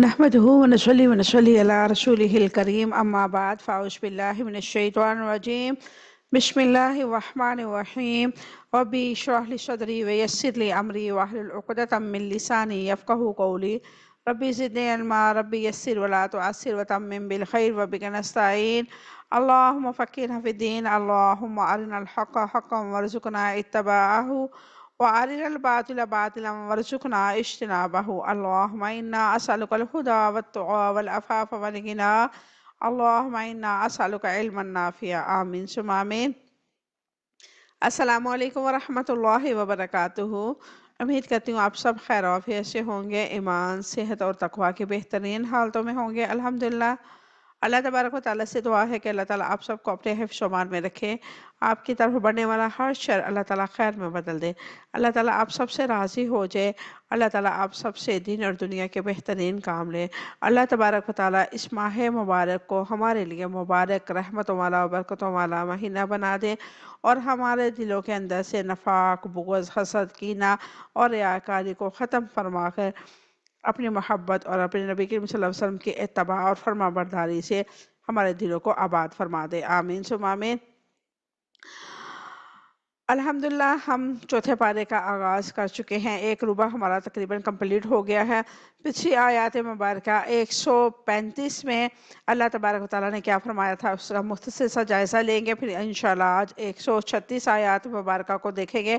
نحمده ونصلي على رسوله الكريم أما بعد فأعوذ بالله من الشيطان الرجيم بسم الله الرحمن الرحيم ربي اشرح لي صدري ويسر لي أمري واحلل عقدة من لساني يفقهوا قولي ربي زدني علما ربي يسر ولا تعسر وتمم بالخير وبك نستعين اللهم فقهنا في الدين اللهم أرنا الحق حقا وارزقنا اتباعه وأرنا الباطل باطلا وارزقنا اجتنابه اللهم إنا أسألك الهدى والتقى والعفاف والغنى اللهم إنا أسألك علما نافعا آمين ثم آمين السلام علیکم ورحمۃ اللہ وبرکاتہ۔ امید کرتی ہوں آپ سب خیر و عافیت سے ہوں گے، ایمان، صحت اور تقوی کے بہترین حالتوں میں ہوں گے الحمدللہ۔ اللہ تبارک و تعالیٰ سے دعا ہے کہ اللہ تعالیٰ آپ سب کو اپنے حفظ و امان میں رکھے، آپ کی طرف بڑھنے والا ہر شر اللہ تعالیٰ خیر میں بدل دے، اللہ تعالیٰ آپ سب سے راضی ہو جائے، اللہ تعالیٰ آپ سب سے دین اور دنیا کے بہترین کام لے۔ اللہ تبارک و تعالیٰ اس ماہ مبارک کو ہمارے لیے مبارک، رحمتوں والا و برکتوں والا مہینہ بنا دے، اور ہمارے دلوں کے اندر سے نفاق، بغض، حسد، کینہ اور ریاکاری کو ختم فرما کر اپنی محبت اور اپنے نبی کریم صلی اللہ علیہ وسلم کی اتباع اور فرما برداری سے ہمارے دلوں کو آباد فرما دے، آمین ثم آمین۔ الحمدللہ ہم چوتھے پارے کا آغاز کر چکے ہیں، ایک ربع ہمارا تقریباً کمپلیٹ ہو گیا ہے۔ پچھلی آیات مبارکہ 135 میں اللہ تبارک و تعالیٰ نے کیا فرمایا تھا اس کا مختصر سا جائزہ لیں گے، پھر انشاءاللہ آج 136 آیات مبارکہ کو دیکھیں گے۔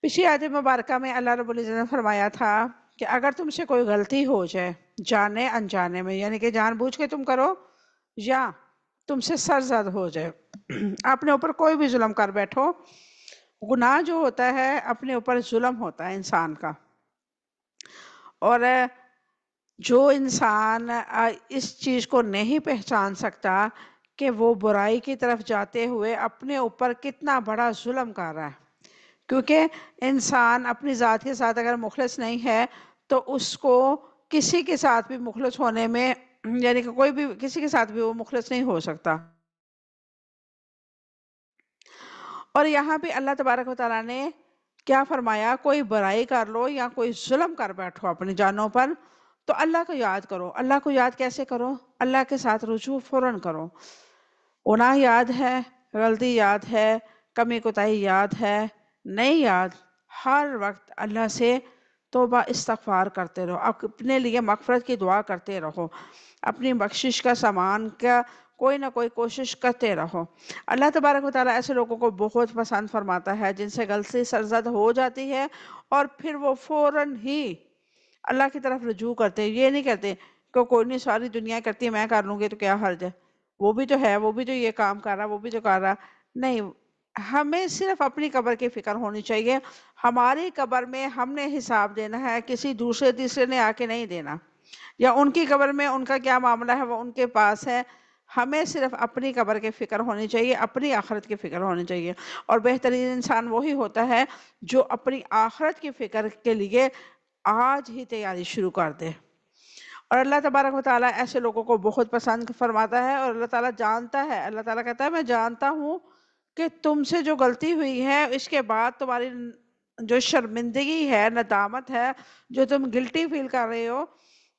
پچھلی آیت مبارکہ میں اللہ رب العزت نے فرمایا تھا کہ اگر تم سے کوئی غلطی ہو جائے جانے انجانے میں، یعنی کہ جان بوجھ کے تم کرو یا تم سے سرزد ہو جائے، اپنے اوپر کوئی بھی ظلم کر بیٹھو، گناہ جو ہوتا ہے اپنے اوپر ظلم ہوتا ہے انسان کا، اور جو انسان اس چیز کو نہیں پہچان سکتا کہ وہ برائی کی طرف جاتے ہوئے اپنے اوپر کتنا بڑا ظلم کر رہا ہے، کیونکہ انسان اپنی ذات کے ساتھ اگر مخلص نہیں ہے تو اس کو کسی کے ساتھ بھی مخلص ہونے میں، یعنی کہ کوئی بھی کسی کے ساتھ بھی وہ مخلص نہیں ہو سکتا۔ اور یہاں پہ اللہ تبارک و تعالیٰ نے کیا فرمایا، کوئی برائی کر لو یا کوئی ظلم کر بیٹھو اپنی جانوں پر تو اللہ کو یاد کرو۔ اللہ کو یاد کیسے کرو؟ اللہ کے ساتھ رجوع فوراً کرو۔ گناہ یاد ہے، غلطی یاد ہے، کمی کوتاہی یاد ہے، نہیں یاد، ہر وقت اللہ سے توبہ استغفار کرتے رہو، اپنے لیے مغفرت کی دعا کرتے رہو، اپنی بخشش کا سامان کا کوئی نہ کوئی کوشش کرتے رہو۔ اللہ تبارک و تعالیٰ ایسے لوگوں کو بہت پسند فرماتا ہے جن سے غلطی سرزد ہو جاتی ہے اور پھر وہ فوراً ہی اللہ کی طرف رجوع کرتے ہیں۔ یہ نہیں کہتے کہ کوئی نہیں، ساری دنیا کرتی ہے، میں کر لوں گی تو کیا حرج ہے، وہ بھی تو ہے، وہ بھی تو یہ کام کر رہا، وہ بھی تو کر رہا۔ نہیں، ہمیں صرف اپنی قبر کی فکر ہونی چاہیے۔ ہماری قبر میں ہم نے حساب دینا ہے، کسی دوسرے تیسرے نے آ کے نہیں دینا، یا ان کی قبر میں ان کا کیا معاملہ ہے وہ ان کے پاس ہے۔ ہمیں صرف اپنی قبر کی فکر ہونی چاہیے، اپنی آخرت کی فکر ہونی چاہیے، اور بہترین انسان وہی ہوتا ہے جو اپنی آخرت کی فکر کے لیے آج ہی تیاری شروع کر دے۔ اور اللہ تبارک و تعالیٰ ایسے لوگوں کو بہت پسند فرماتا ہے، اور اللہ تعالیٰ جانتا ہے، اللہ تعالیٰ کہتا ہے میں جانتا ہوں کہ تم سے جو غلطی ہوئی ہے اس کے بعد تمہاری جو شرمندگی ہے، ندامت ہے، جو تم گلٹی فیل کر رہے ہو،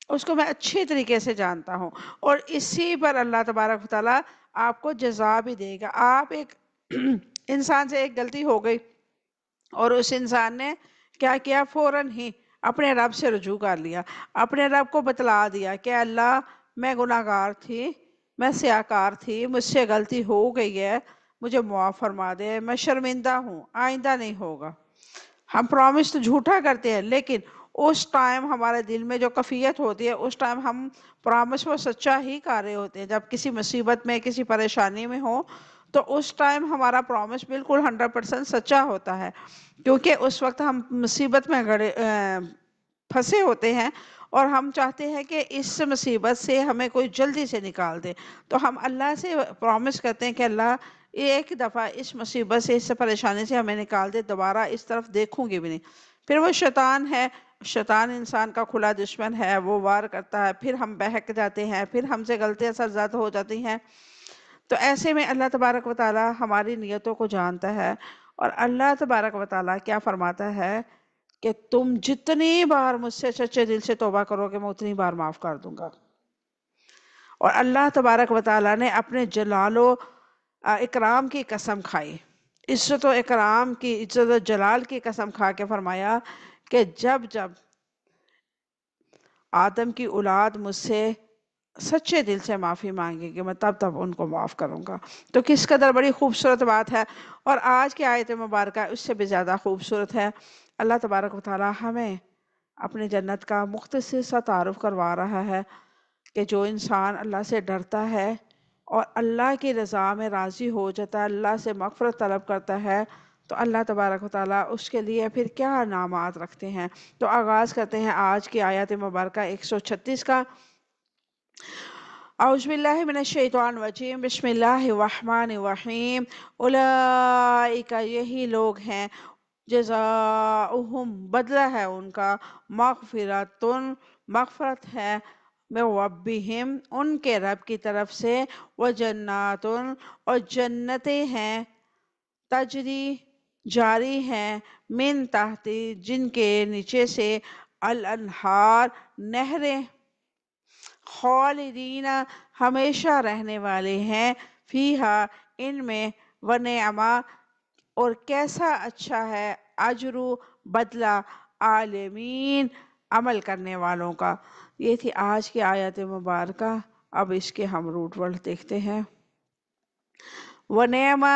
اس کو میں اچھی طریقے سے جانتا ہوں، اور اسی پر اللہ تبارک و تعالیٰ آپ کو جزا بھی دے گا۔ آپ ایک انسان سے ایک غلطی ہو گئی اور اس انسان نے کیا کیا، فوراً ہی اپنے رب سے رجوع کر لیا، اپنے رب کو بتلا دیا کہ اللہ میں گناہ گار تھی، میں سیاکار تھی، مجھ سے غلطی ہو گئی ہے، مجھے معاف فرما دے، میں شرمندہ ہوں، آئندہ نہیں ہوگا۔ ہم پرومس تو جھوٹا کرتے ہیں، لیکن اس ٹائم ہمارے دل میں جو کفیت ہوتی ہے، اس ٹائم ہم پرومس وہ سچا ہی کر رہے ہوتے ہیں۔ جب کسی مصیبت میں، کسی پریشانی میں ہو تو اس ٹائم ہمارا پرومس بالکل 100% سچا ہوتا ہے، کیونکہ اس وقت ہم مصیبت میں پھنسے ہوتے ہیں اور ہم چاہتے ہیں کہ اس مصیبت سے ہمیں کوئی جلدی سے نکال دے، تو ہم اللہ سے پرومس کرتے ہیں کہ اللہ ایک دفعہ اس مصیبت سے، اس پریشانی سے ہمیں نکال دے، دوبارہ اس طرف دیکھوں گی بھی نہیں۔ پھر وہ شیطان ہے، شیطان انسان کا کھلا دشمن ہے، وہ وار کرتا ہے، پھر ہم بہک جاتے ہیں، پھر ہم سے غلطیاں سرزد ہو جاتی ہیں۔ تو ایسے میں اللہ تبارک و تعالیٰ ہماری نیتوں کو جانتا ہے، اور اللہ تبارک و تعالیٰ کیا فرماتا ہے کہ تم جتنی بار مجھ سے سچے دل سے توبہ کرو گے میں اتنی بار معاف کر دوں گا۔ اور اللہ تبارک و تعالیٰ نے اپنے جلال و اکرام کی قسم کھائی، عزت و اکرام کی، عزت و جلال کی قسم کھا کے فرمایا کہ جب جب آدم کی اولاد مجھ سے سچے دل سے معافی مانگے گی میں تب تب ان کو معاف کروں گا۔ تو کس قدر بڑی خوبصورت بات ہے، اور آج کی آیت مبارکہ اس سے بھی زیادہ خوبصورت ہے۔ اللہ تبارک و تعالیٰ ہمیں اپنی جنت کا مختصر سا تعارف کروا رہا ہے کہ جو انسان اللہ سے ڈرتا ہے اور اللہ کی رضا میں راضی ہو جاتا ہے، اللہ سے مغفرت طلب کرتا ہے، تو اللہ تبارک و تعالیٰ اس کے لیے پھر کیا انعامات رکھتے ہیں۔ تو آغاز کرتے ہیں آج کی آیت مبارکہ 136 کا۔ اعوذ باللہ من الشیطان الرجیم، بسم اللہ الرحمن الرحیم۔ اولئک، یہی لوگ ہیں، جزاؤہم، بدلہ ہے ان کا، مغفرتن، مغفرت ہے، من ربہم، ان کے رب کی طرف سے، وجناتن، اور جنتیں ہیں، تجری، جاری ہیں، من تحت، جن کے نیچے سے، الانہار، نہریں، خالدین، ہمیشہ رہنے والے ہیں، فیہا، ان میں، ونعما، اور کیسا اچھا ہے، اجرو، بدلہ، عالمین، عمل کرنے والوں کا۔ یہ تھی آج کی آیت مبارکہ۔ اب اس کے ہم روٹ ورڈ دیکھتے ہیں۔ ونعما،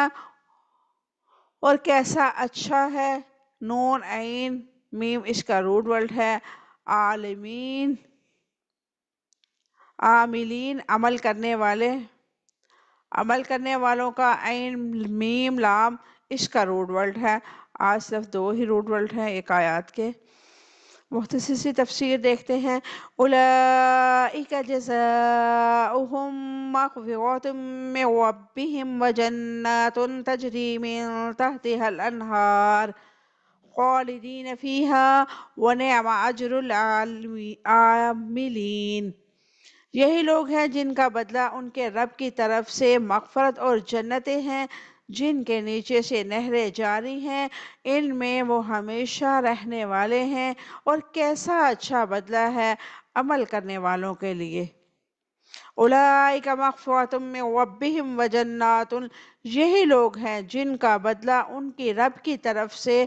اور کیسا اچھا ہے، نون عین میم اس کا روٹ ورڈ ہے، عالمین، عاملین، عمل کرنے والے، عمل کرنے والوں کا، عین میم لام اس کا روٹ ورڈ ہے۔ آج صرف دو ہی روٹ ورڈ ہیں ایک آیات کے۔ مختصر سی تفسیر دیکھتے ہیں۔ اولئک جزاؤہم مغفرۃ من ربہم وجنات تجری من تحتها الانہار خالدین فیہا ونعم اجر العاملین۔ یہی لوگ ہیں جن کا بدلہ ان کے رب کی طرف سے مغفرت اور جنتیں ہیں جن کے نیچے سے نہریں جاری ہیں، ان میں وہ ہمیشہ رہنے والے ہیں، اور کیسا اچھا بدلہ ہے عمل کرنے والوں کے لیے۔ اولئک مغفرۃ من ربہم وجنات، یہی لوگ ہیں جن کا بدلہ ان کی رب کی طرف سے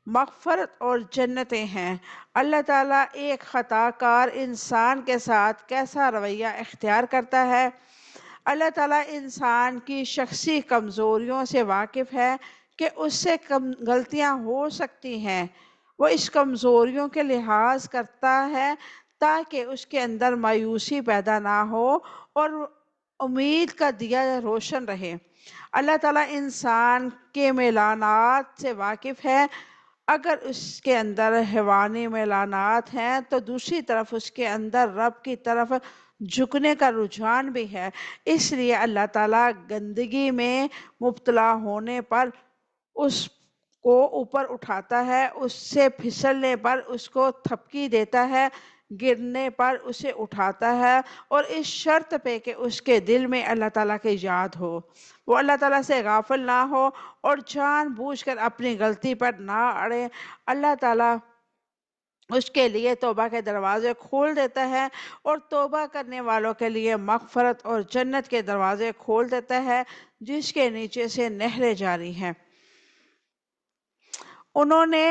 مغفرت اور جنتیں ہیں۔ اللہ تعالیٰ ایک خطا کار انسان کے ساتھ کیسا رویہ اختیار کرتا ہے۔ اللہ تعالیٰ انسان کی شخصی کمزوریوں سے واقف ہے کہ اس سے غلطیاں ہو سکتی ہیں، وہ اس کمزوریوں کے لحاظ کرتا ہے تاکہ اس کے اندر مایوسی پیدا نہ ہو اور امید کا دیا روشن رہے۔ اللہ تعالیٰ انسان کے میلانات سے واقف ہے، اگر اس کے اندر حیوانی میلانات ہیں تو دوسری طرف اس کے اندر رب کی طرف جھکنے کا رجحان بھی ہے، اس لیے اللہ تعالیٰ گندگی میں مبتلا ہونے پر اس کو اوپر اٹھاتا ہے، اس سے پھسلنے پر اس کو تھپکی دیتا ہے، گرنے پر اسے اٹھاتا ہے، اور اس شرط پہ کہ اس کے دل میں اللہ تعالیٰ کی یاد ہو، وہ اللہ تعالیٰ سے غافل نہ ہو اور جان بوجھ کر اپنی غلطی پر نہ اڑے۔ اللہ تعالیٰ اس کے لیے توبہ کے دروازے کھول دیتا ہے، اور توبہ کرنے والوں کے لیے مغفرت اور جنت کے دروازے کھول دیتا ہے جس کے نیچے سے نہریں جاری ہیں۔ انہوں نے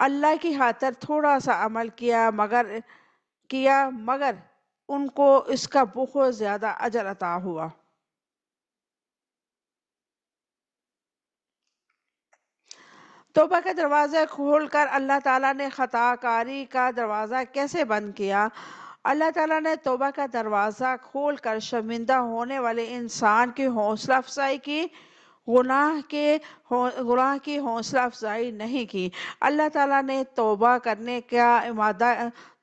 اللہ کی خاطر تھوڑا سا عمل کیا مگر ان کو اس کا بہت زیادہ اجر عطا ہوا۔ توبہ کا دروازہ کھول کر اللہ تعالیٰ نے خطا کاری کا دروازہ کیسے بند کیا؟ اللہ تعالیٰ نے توبہ کا دروازہ کھول کر شرمندہ ہونے والے انسان کی حوصلہ افزائی کی، گناہ کی حوصلہ افزائی نہیں کی۔ اللہ تعالیٰ نے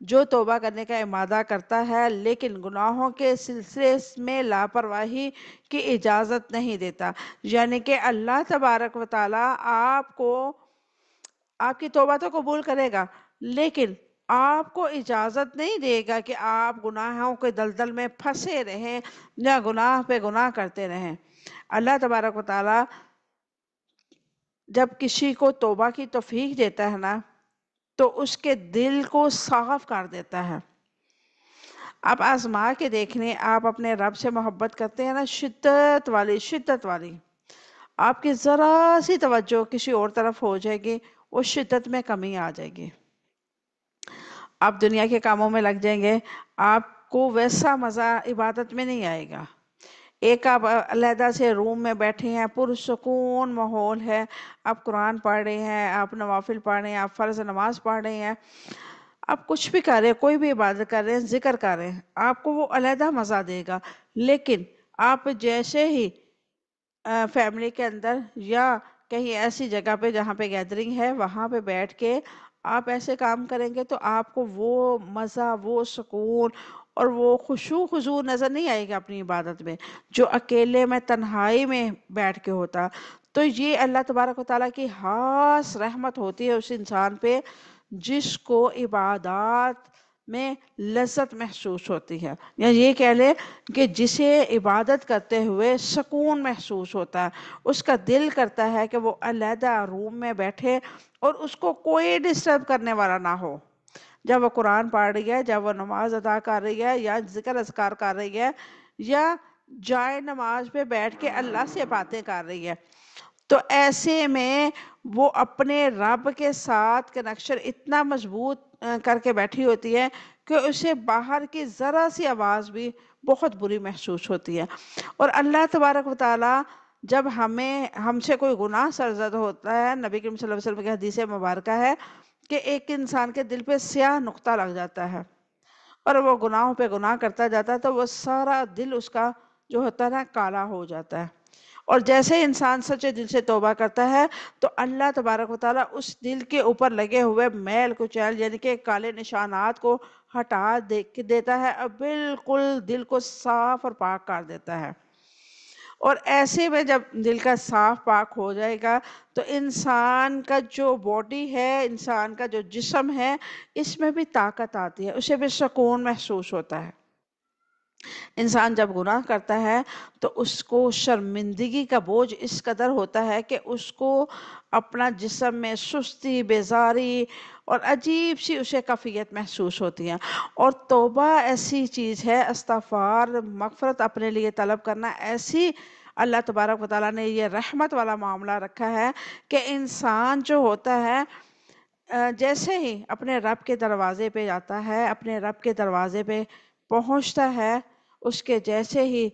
جو توبہ کرنے کا امادہ کرتا ہے لیکن گناہوں کے سلسلے میں لاپرواہی کی اجازت نہیں دیتا، یعنی کہ اللہ تبارک و تعالیٰ آپ کی توبہ تو قبول کرے گا لیکن آپ کو اجازت نہیں دے گا کہ آپ گناہوں کے دلدل میں پھنسے رہیں یا گناہ پہ گناہ کرتے رہیں۔ اللہ تبارک و تعالیٰ جب کسی کو توبہ کی توفیق دیتا ہے نا تو اس کے دل کو صاف کر دیتا ہے۔ آپ آزما کے دیکھ لیں، آپ اپنے رب سے محبت کرتے ہیں نا، شدت والی، آپ کی ذرا سی توجہ کسی اور طرف ہو جائے گی، اس شدت میں کمی آ جائے گی۔ آپ دنیا کے کاموں میں لگ جائیں گے، آپ کو ویسا مزہ عبادت میں نہیں آئے گا۔ ایک آپ علیحدہ سے روم میں بیٹھے ہیں، پرسکون ماحول ہے، آپ قرآن پڑھ رہے ہیں، آپ نوافل پڑھ رہے ہیں، آپ فرض نماز پڑھ رہے ہیں، آپ کچھ بھی کر رہے ہیں، کوئی بھی عبادت کر رہے ہیں، ذکر کر رہے ہیں، آپ کو وہ علیحدہ مزہ دے گا۔ لیکن آپ جیسے ہی فیملی کے اندر یا کہیں ایسی جگہ پہ جہاں پہ گیدرنگ ہے، وہاں پہ بیٹھ کے آپ ایسے کام کریں گے تو آپ کو وہ مزہ، وہ سکون اور وہ خشوع خضوع نظر نہیں آئے گا اپنی عبادت میں، جو اکیلے میں تنہائی میں بیٹھ کے ہوتا۔ تو یہ اللہ تبارک و تعالیٰ کی خاص رحمت ہوتی ہے اس انسان پہ جس کو عبادات میں لذت محسوس ہوتی ہے، یا یہ کہہ لیں کہ جسے عبادت کرتے ہوئے سکون محسوس ہوتا ہے، اس کا دل کرتا ہے کہ وہ علیحدہ روم میں بیٹھے اور اس کو کوئی ڈسٹرب کرنے والا نہ ہو، جب وہ قرآن پڑھ رہی ہے، جب وہ نماز ادا کر رہی ہے، یا ذکر اذکار کر رہی ہے، یا جائے نماز پہ بیٹھ کے اللہ سے باتیں کر رہی ہے۔ تو ایسے میں وہ اپنے رب کے ساتھ کنیکشن اتنا مضبوط کر کے بیٹھی ہوتی ہے کہ اسے باہر کی ذرا سی آواز بھی بہت بری محسوس ہوتی ہے۔ اور اللہ تبارک و تعالیٰ جب ہم سے کوئی گناہ سرزد ہوتا ہے، نبی کریم صلی اللہ علیہ وسلم کی حدیث مبارکہ ہے کہ ایک انسان کے دل پہ سیاہ نقطہ لگ جاتا ہے اور وہ گناہوں پہ گناہ کرتا جاتا ہے، تو وہ سارا دل اس کا جو ہوتا ہے نا کالا ہو جاتا ہے۔ اور جیسے انسان سچے دل سے توبہ کرتا ہے تو اللہ تبارک و تعالیٰ اس دل کے اوپر لگے ہوئے میل کچیل یعنی کہ کالے نشانات کو ہٹا دیتا ہے اور بالکل دل کو صاف اور پاک کر دیتا ہے۔ اور ایسے میں جب دل کا صاف پاک ہو جائے گا تو انسان کا جو باڈی ہے، انسان کا جو جسم ہے، اس میں بھی طاقت آتی ہے، اسے بھی سکون محسوس ہوتا ہے۔ انسان جب گناہ کرتا ہے تو اس کو شرمندگی کا بوجھ اس قدر ہوتا ہے کہ اس کو اپنا جسم میں سستی، بیزاری اور عجیب سی اسے کیفیت محسوس ہوتی ہے۔ اور توبہ ایسی چیز ہے، استغفار، مغفرت اپنے لیے طلب کرنا ایسی اللہ تبارک و تعالیٰ نے یہ رحمت والا معاملہ رکھا ہے کہ انسان جو ہوتا ہے جیسے ہی اپنے رب کے دروازے پہ جاتا ہے، اپنے رب کے دروازے پہ پہنچتا ہے، اس کے جیسے ہی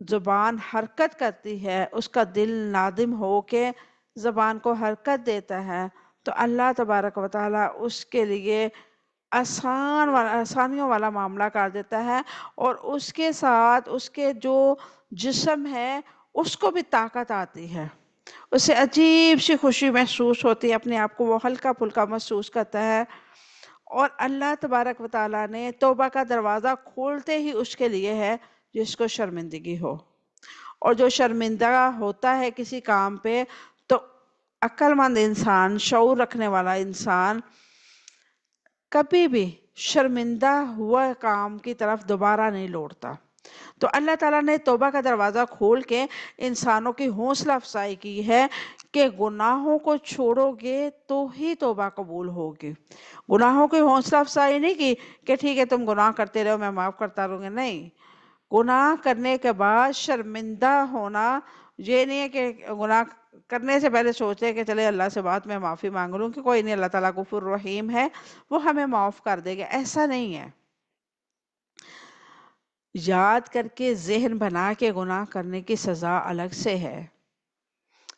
زبان حرکت کرتی ہے، اس کا دل نادم ہو کے زبان کو حرکت دیتا ہے تو اللہ تبارک و تعالیٰ اس کے لیے آسانیوں والا معاملہ کر دیتا ہے، اور اس کے ساتھ اس کے جو جسم ہے اس کو بھی طاقت آتی ہے، اسے عجیب سی خوشی محسوس ہوتی ہے، اپنے آپ کو وہ ہلکا پھلکا محسوس کرتا ہے۔ اور اللہ تبارک و تعالیٰ نے توبہ کا دروازہ کھولتے ہی اس کے لیے ہے جس کو شرمندگی ہو، اور جو شرمندہ ہوتا ہے کسی کام پہ تو عقل مند انسان، شعور رکھنے والا انسان کبھی بھی شرمندہ ہوا کام کی طرف دوبارہ نہیں لوٹتا۔ تو اللہ تعالیٰ نے توبہ کا دروازہ کھول کے انسانوں کی حوصلہ افزائی کی ہے کہ گناہوں کو چھوڑو گے تو ہی توبہ قبول ہوگی۔ گناہوں کی حوصلہ افزائی نہیں کی کہ ٹھیک ہے تم گناہ کرتے رہو میں معاف کرتا رہوں گا، نہیں، گناہ کرنے کے بعد شرمندہ ہونا یہ نہیں ہے کہ گناہ کرنے سے پہلے سوچے کہ چلے اللہ سے بات میں معافی مانگ لوں کہ کوئی نہیں، اللہ تعالیٰ غفور رحیم ہے، وہ ہمیں معاف کر دے گا، ایسا نہیں ہے۔ یاد کر کے ذہن بنا کے گناہ کرنے کی سزا الگ سے ہے،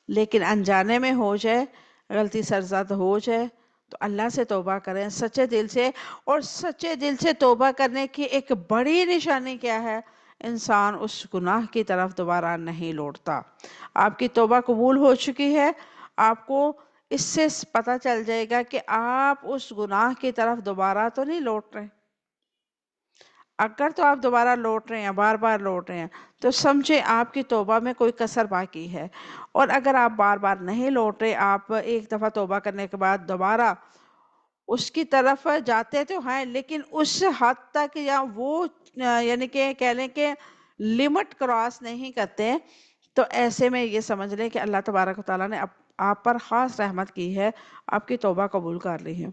لیکن انجانے میں ہو جائے، غلطی سرزد ہو جائے تو اللہ سے توبہ کریں سچے دل سے۔ اور سچے دل سے توبہ کرنے کی ایک بڑی نشانی کیا ہے؟ انسان اس گناہ کی طرف دوبارہ نہیں لوٹتا۔ آپ کی توبہ قبول ہو چکی ہے، آپ کو اس سے پتہ چل جائے گا کہ آپ اس گناہ کی طرف دوبارہ تو نہیں لوٹ رہے۔ اگر تو آپ دوبارہ لوٹ رہے ہیں، بار بار لوٹ رہے ہیں، تو سمجھے آپ کی توبہ میں کوئی کسر باقی ہے۔ اور اگر آپ بار بار نہیں لوٹ رہے، آپ ایک دفعہ توبہ کرنے کے بعد دوبارہ اس کی طرف جاتے تو ہیں لیکن اس حد تک یا وہ یعنی کہ کہہ لیں کہ لمٹ کراس نہیں کرتے، تو ایسے میں یہ سمجھ لیں کہ اللہ تبارک و تعالیٰ نے آپ پر خاص رحمت کی ہے، آپ کی توبہ قبول کر لی ہے۔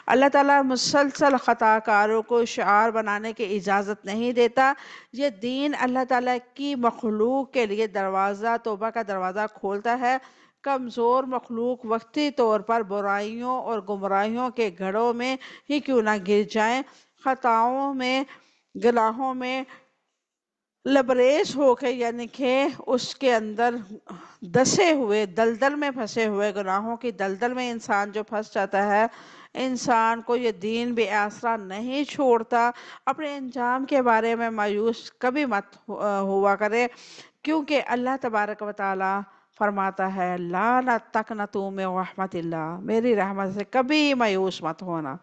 اللہ تعالیٰ مسلسل خطا کاروں کو شعار بنانے کی اجازت نہیں دیتا۔ یہ دین اللہ تعالیٰ کی مخلوق کے لیے توبہ کا دروازہ کھولتا ہے۔ کمزور مخلوق وقتی طور پر برائیوں اور گمراہیوں کے گڑھوں میں ہی کیوں نہ گر جائیں، خطاؤں میں، گناہوں میں لبریز ہو کے، یعنی کہ اس کے اندر دسے ہوئے، دلدل میں پھنسے ہوئے، گناہوں کی دلدل میں انسان جو پھنس جاتا ہے، انسان کو یہ دین بھی آسرا نہیں چھوڑتا۔ اپنے انجام کے بارے میں مایوس کبھی مت ہوا کرے، کیونکہ اللہ تبارک و تعالی فرماتا ہے لا تقنطوا من رحمت اللہ، میری رحمت سے کبھی مایوس مت ہونا۔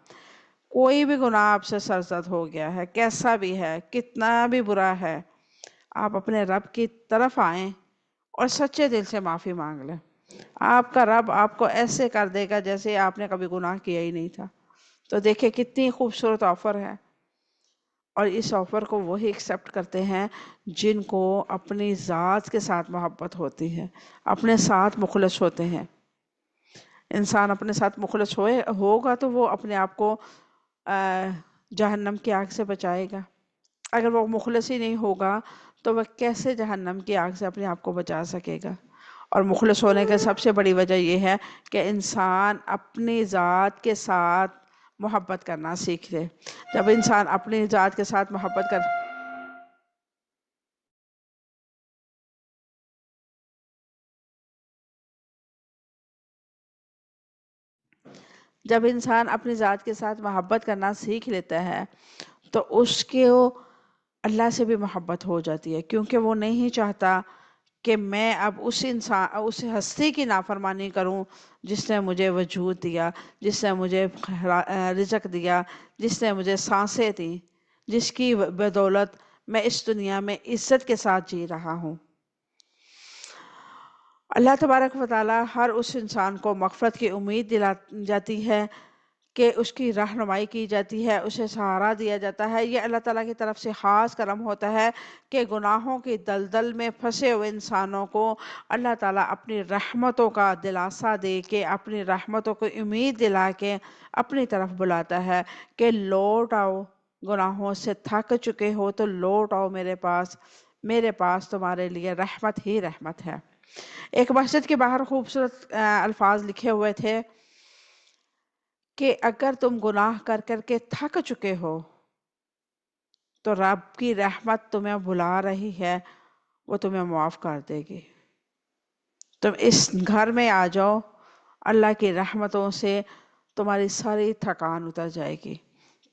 کوئی بھی گناہ آپ سے سرزد ہو گیا ہے، کیسا بھی ہے، کتنا بھی برا ہے، آپ اپنے رب کی طرف آئیں اور سچے دل سے معافی مانگ لیں۔ آپ کا رب آپ کو ایسے کر دے گا جیسے آپ نے کبھی گناہ کیا ہی نہیں تھا۔ تو دیکھیں کتنی خوبصورت آفر ہے، اور اس آفر کو وہی ایکسیپٹ کرتے ہیں جن کو اپنی ذات کے ساتھ محبت ہوتی ہے، اپنے ساتھ مخلص ہوتے ہیں۔ انسان اپنے ساتھ مخلص ہوگا تو وہ اپنے آپ کو جہنم کی آگ سے بچائے گا۔ اگر وہ مخلص ہی نہیں ہوگا تو وہ کیسے جہنم کی آگ سے اپنے آپ کو بچا سکے گا؟ اور مخلص ہونے کی سب سے بڑی وجہ یہ ہے کہ انسان اپنی ذات کے ساتھ محبت کرنا سیکھ لے۔ جب انسان اپنی ذات کے ساتھ جب انسان اپنی ذات کے ساتھ محبت کرنا سیکھ لیتا ہے تو اس کے اللہ سے بھی محبت ہو جاتی ہے، کیونکہ وہ نہیں چاہتا کہ میں اب اس ہستی کی نافرمانی کروں جس نے مجھے وجود دیا، جس نے مجھے رزق دیا، جس نے مجھے سانسیں دی، جس کی بدولت میں اس دنیا میں عزت کے ساتھ جی رہا ہوں۔ اللہ تبارک و تعالی ہر اس انسان کو مغفرت کی امید دلا جاتی ہے کہ اس کی رہنمائی کی جاتی ہے، اسے سہارا دیا جاتا ہے۔ یہ اللہ تعالیٰ کی طرف سے خاص کرم ہوتا ہے کہ گناہوں کی دلدل میں پھنسے ہوئے انسانوں کو اللہ تعالیٰ اپنی رحمتوں کا دلاسا دے کے، اپنی رحمتوں کو امید دلا کے اپنی طرف بلاتا ہے کہ لوٹ آؤ، گناہوں سے تھک چکے ہو تو لوٹ آؤ میرے پاس تمہارے لیے رحمت ہی رحمت ہے۔ ایک مسجد کے باہر خوبصورت الفاظ لکھے ہوئے تھے کہ اگر تم گناہ کر کر کے تھک چکے ہو تو رب کی رحمت تمہیں بلا رہی ہے، وہ تمہیں معاف کر دے گی۔ تم اس گھر میں آ جاؤ، اللہ کی رحمتوں سے تمہاری ساری تھکان اتر جائے گی۔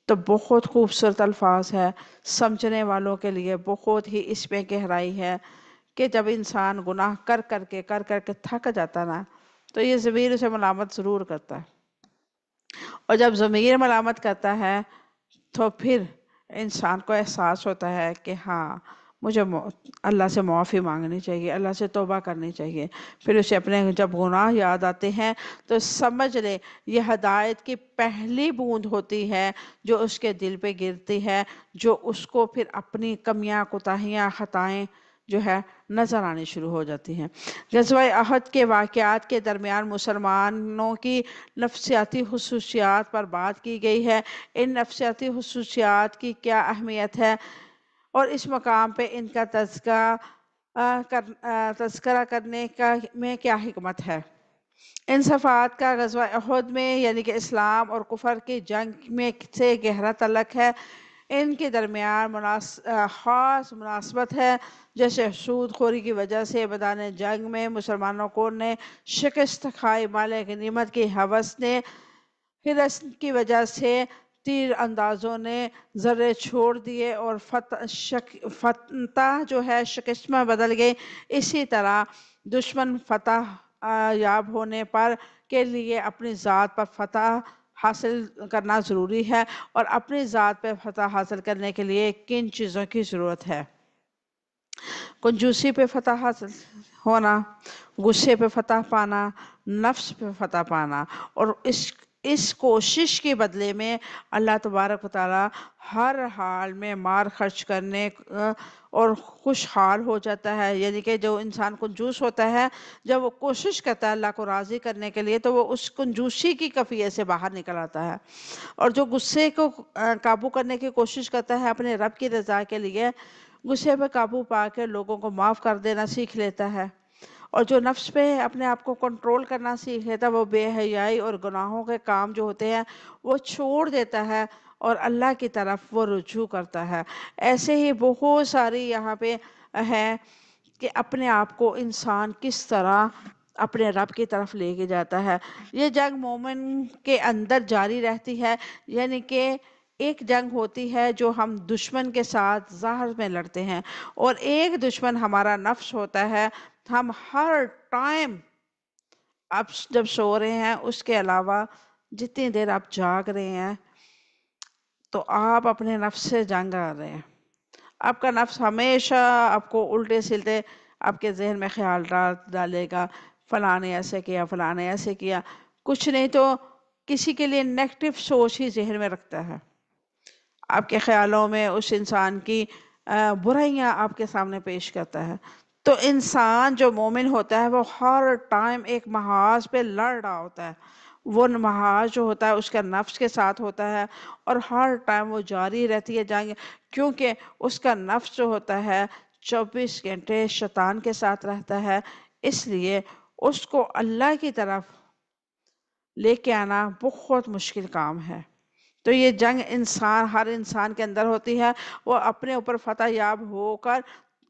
تو بہت خوبصورت الفاظ ہے، سمجھنے والوں کے لیے بہت ہی اس میں گہرائی ہے کہ جب انسان گناہ کر کر کے تھک جاتا نا تو یہ ضمیر اسے ملامت ضرور کرتا ہے، اور جب ضمیر ملامت کرتا ہے تو پھر انسان کو احساس ہوتا ہے کہ ہاں مجھے اللہ سے معافی مانگنی چاہیے، اللہ سے توبہ کرنی چاہیے۔ پھر اسے اپنے جب گناہ یاد آتے ہیں تو سمجھ لے یہ ہدایت کی پہلی بوند ہوتی ہے جو اس کے دل پہ گرتی ہے، جو اس کو پھر اپنی کمیاں، کوتاہیاں، خطائیں جو ہے نظر آنی شروع ہو جاتی ہیں۔ غزوہ احد کے واقعات کے درمیان مسلمانوں کی نفسیاتی خصوصیات پر بات کی گئی ہے۔ ان نفسیاتی خصوصیات کی کیا اہمیت ہے اور اس مقام پہ ان کا تذکرہ کرنے میں کیا حکمت ہے؟ ان صفات کا غزوہ احد میں یعنی کہ اسلام اور کفر کی جنگ میں سے گہرا تعلق ہے۔ ان کے درمیان خاص مناسبت ہے، جیسے سود خوری کی وجہ سے میدان جنگ میں مسلمانوں کو نے شکست کھائی، مال غنیمت کی ہوس نے، حرص کی وجہ سے تیر اندازوں نے ذرے چھوڑ دیے اور فتح جو ہے شکست میں بدل گئی۔ اسی طرح دشمن فتح یاب ہونے پر کے لیے اپنی ذات پر فتح حاصل کرنا ضروری ہے، اور اپنی ذات پہ فتح حاصل کرنے کے لیے کن چیزوں کی ضرورت ہے؟ کنجوسی پہ فتح حاصل ہونا، غصے پہ فتح پانا، نفس پہ فتح پانا، اور اس کوشش کے بدلے میں اللہ تبارک و تعالیٰ ہر حال میں مار خرچ کرنے اور خوشحال ہو جاتا ہے. یعنی کہ جو انسان کنجوس ہوتا ہے، جب وہ کوشش کرتا ہے اللہ کو راضی کرنے کے لیے، تو وہ اس کنجوسی کی کفیے سے باہر نکل آتا ہے. اور جو غصے کو قابو کرنے کی کوشش کرتا ہے اپنے رب کی رضا کے لیے، غصے پہ قابو پا کے لوگوں کو معاف کر دینا سیکھ لیتا ہے. اور جو نفس پہ اپنے آپ کو کنٹرول کرنا سیکھ لیتا ہے، وہ بے حیائی اور گناہوں کے کام جو ہوتے ہیں وہ چھوڑ دیتا ہے اور اللہ کی طرف وہ رجوع کرتا ہے. ایسے ہی بہت ساری یہاں پہ ہے کہ اپنے آپ کو انسان کس طرح اپنے رب کی طرف لے کے جاتا ہے. یہ جنگ مومن کے اندر جاری رہتی ہے. یعنی کہ ایک جنگ ہوتی ہے جو ہم دشمن کے ساتھ ظاہر میں لڑتے ہیں، اور ایک دشمن ہمارا نفس ہوتا ہے. ہم ہر ٹائم آپ جب سو رہے ہیں، اس کے علاوہ جتنی دیر آپ جاگ رہے ہیں، تو آپ اپنے نفس سے جنگ کر رہے ہیں. آپ کا نفس ہمیشہ آپ کو الٹے سلٹے آپ کے ذہن میں خیال ڈالے گا، فلاں نے ایسے کیا، فلاں نے ایسے کیا. کچھ نہیں تو کسی کے لیے نیگیٹو سوچ ہی ذہن میں رکھتا ہے. آپ کے خیالوں میں اس انسان کی برائیاں آپ کے سامنے پیش کرتا ہے. تو انسان جو مومن ہوتا ہے وہ ہر ٹائم ایک محاذ پہ لڑ رہا ہوتا ہے. وہ محاذ جو ہوتا ہے اس کا نفس کے ساتھ ہوتا ہے، اور ہر ٹائم وہ جاری رہتی ہے جنگ، کیونکہ اس کا نفس جو ہوتا ہے 24 گھنٹے شیطان کے ساتھ رہتا ہے. اس لیے اس کو اللہ کی طرف لے کے آنا بہت مشکل کام ہے. تو یہ جنگ ہر انسان کے اندر ہوتی ہے. وہ اپنے اوپر فتح یاب ہو کر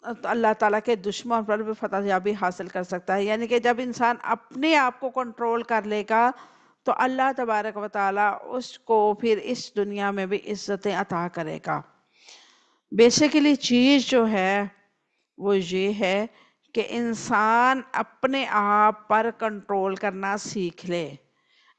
اللہ تعالیٰ کے دشمن پر بھی فتح یابی حاصل کر سکتا ہے. یعنی کہ جب انسان اپنے آپ کو کنٹرول کر لے گا تو اللہ تبارک و تعالیٰ اس کو پھر اس دنیا میں بھی عزتیں عطا کرے گا. بیسیکلی چیز جو ہے وہ یہ ہے کہ انسان اپنے آپ پر کنٹرول کرنا سیکھ لے،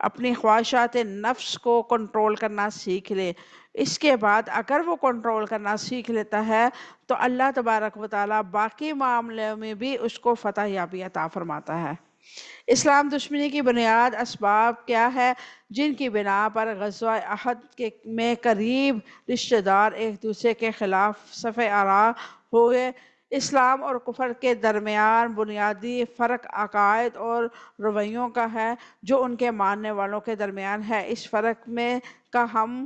اپنی خواہشات نفس کو کنٹرول کرنا سیکھ لے. اس کے بعد اگر وہ کنٹرول کرنا سیکھ لیتا ہے تو اللہ تبارک و تعالیٰ باقی معاملوں میں بھی اس کو فتح یابی عطا فرماتا ہے. اسلام دشمنی کی بنیاد اسباب کیا ہے جن کی بنا پر غزوہ احد میں قریب رشتہ دار ایک دوسرے کے خلاف صف آرا ہوئے؟ اسلام اور کفر کے درمیان بنیادی فرق عقائد اور رویوں کا ہے جو ان کے ماننے والوں کے درمیان ہے. اس فرق میں کا ہم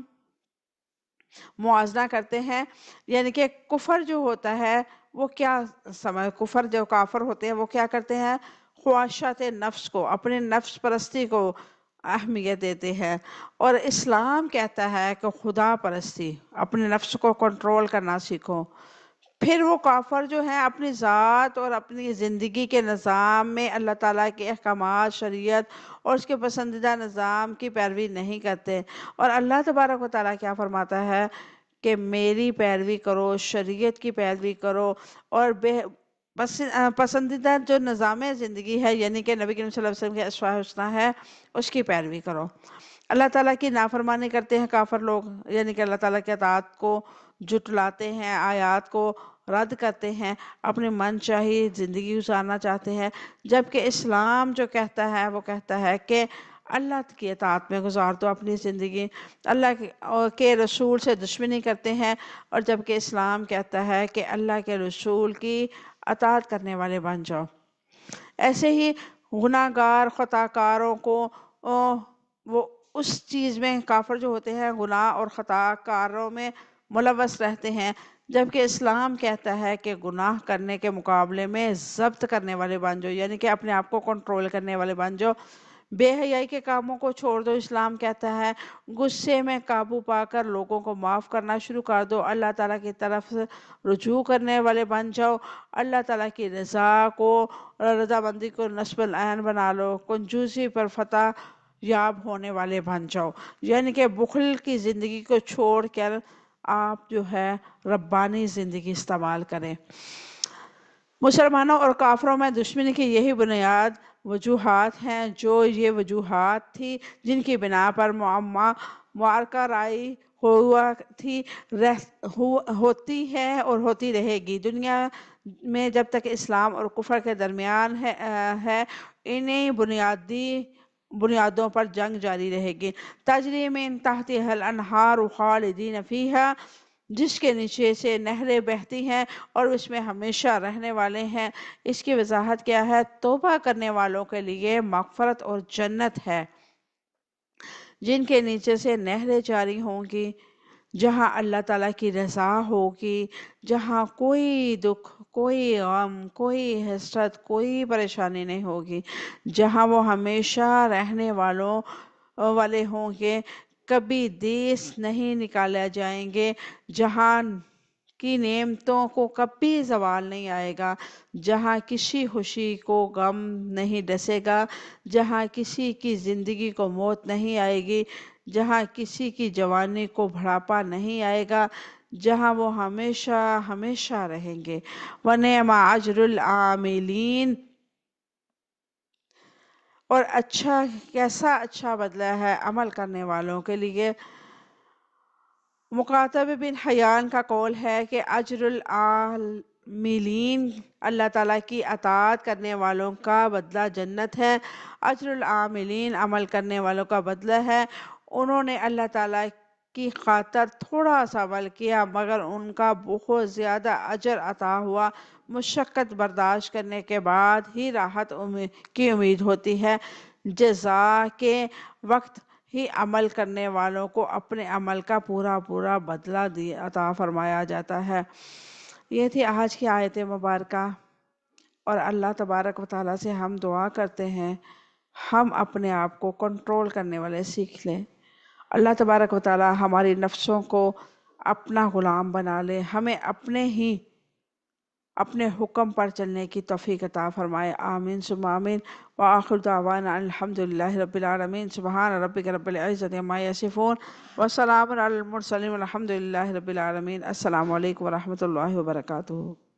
موازنہ کرتے ہیں. یعنی کہ کفر جو ہوتا ہے وہ کیا کفر جو کافر ہوتے ہیں وہ کیا کرتے ہیں؟ خواہشات نفس کو، اپنے نفس پرستی کو اہمیت دیتے ہیں. اور اسلام کہتا ہے کہ خدا پرستی، اپنے نفس کو کنٹرول کرنا سیکھو. پھر وہ کافر جو ہیں اپنی ذات اور اپنی زندگی کے نظام میں اللہ تعالیٰ کے احکامات، شریعت اور اس کے پسندیدہ نظام کی پیروی نہیں کرتے. اور اللہ تبارک و تعالیٰ کیا فرماتا ہے کہ میری پیروی کرو، شریعت کی پیروی کرو، اور پسندیدہ جو نظام زندگی ہے یعنی کہ نبی کریم صلی اللہ علیہ وسلم کے اسوہ حسنہ ہے اس کی پیروی کرو. اللہ تعالیٰ کی نافرمانی کرتے ہیں کافر لوگ، یعنی کہ اللہ تعالیٰ کی اطاعت کو جھٹلاتے ہیں، آیات کو رد کرتے ہیں، اپنی من چاہی زندگی گزارنا چاہتے ہیں. جبکہ اسلام جو کہتا ہے وہ کہتا ہے کہ اللہ کی اطاعت میں گزار دو اپنی زندگی، اللہ کے رسول سے دشمنی کرتے ہیں. اور جبکہ اسلام کہتا ہے کہ اللہ کے رسول کی اطاعت کرنے والے بن جاؤ. ایسے ہی گناہ گار خطا کاروں کو وہ اس چیز میں کافر جو ہوتے ہیں گناہ اور خطا کاروں میں ملوث رہتے ہیں، جبکہ اسلام کہتا ہے کہ گناہ کرنے کے مقابلے میں ضبط کرنے والے بن جاؤ، یعنی کہ اپنے آپ کو کنٹرول کرنے والے بن جاؤ. بے حیائی کے کاموں کو چھوڑ دو، اسلام کہتا ہے غصے میں قابو پا کر لوگوں کو معاف کرنا شروع کر دو، اللہ تعالیٰ کی طرف رجوع کرنے والے بن جاؤ، اللہ تعالیٰ کی رضامندی کو نصب العین بنا لو، کنجوسی پر فتح یاب ہونے والے بن جاؤ. یعنی کہ بخل کی زندگی کو چھوڑ کر آپ جو ہے ربانی زندگی استعمال کریں. مسلمانوں اور کافروں میں دشمنی کی یہی بنیاد وجوہات ہیں. جو یہ وجوہات تھی جن کی بنا پر معرکہ رائی ہوا تھی، ہوتی ہے اور ہوتی رہے گی. دنیا میں جب تک اسلام اور کفر کے درمیان ہے انہیں بنیادی بنیادوں پر جنگ جاری رہے گی۔ تجری من تحتها الانہار خالدین فیہا، جس کے نیچے سے نہریں بہتی ہیں اور اس میں ہمیشہ رہنے والے ہیں۔ اس کی وضاحت کیا ہے؟ توبہ کرنے والوں کے لیے مغفرت اور جنت ہے، جن کے نیچے سے نہریں جاری ہوں گی، جہاں اللہ تعالیٰ کی رضا ہوگی، جہاں کوئی دکھ، کوئی غم، کوئی حسرت، کوئی پریشانی نہیں ہوگی، جہاں وہ ہمیشہ رہنے والے ہوں گے، کبھی دیس نہیں نکالا جائیں گے، جہاں کی نعمتوں کو کبھی زوال نہیں آئے گا، جہاں کسی خوشی کو غم نہیں ڈسے گا، جہاں کسی کی زندگی کو موت نہیں آئے گی، جہاں کسی کی جوانی کو بڑھاپا نہیں آئے گا، جہاں وہ ہمیشہ ہمیشہ رہیں گے۔ وَنِعْمَ أَجْرُ الْعَامِلِينَ، اور کیسا اچھا بدلہ ہے عمل کرنے والوں کے لیے۔ مکاتب بن حیان کا قول ہے کہ اجر العاملین، اللہ تعالیٰ کی اطاعت کرنے والوں کا بدلہ جنت ہے۔ اجر العاملین، عمل کرنے والوں کا بدلہ ہے۔ انہوں نے اللہ تعالیٰ کی خاطر تھوڑا سا عمل کیا مگر ان کا بہت زیادہ اجر عطا ہوا۔ مشقت برداشت کرنے کے بعد ہی راحت کی امید ہوتی ہے۔ جزا کے وقت ہی عمل کرنے والوں کو اپنے عمل کا پورا بدلہ عطا فرمایا جاتا ہے۔ یہ تھی آج کی آیت مبارکہ، اور اللہ تبارک و تعالیٰ سے ہم دعا کرتے ہیں ہم اپنے آپ کو کنٹرول کرنے والے سیکھ لیں۔ اللہ تبارک و تعالیٰ ہماری نفسوں کو اپنا غلام بنا لے، ہمیں اپنے حکم پر چلنے کی توفیق عطا فرمائے۔ آمین ثم آمین۔ وآخر دعوانا الحمدللہ رب العالمین۔ سبحان ربک رب العزت عما یصفون وسلام علی المرسلین والحمدللہ رب العالمین۔ السلام علیکم ورحمۃ اللہ وبرکاتہ۔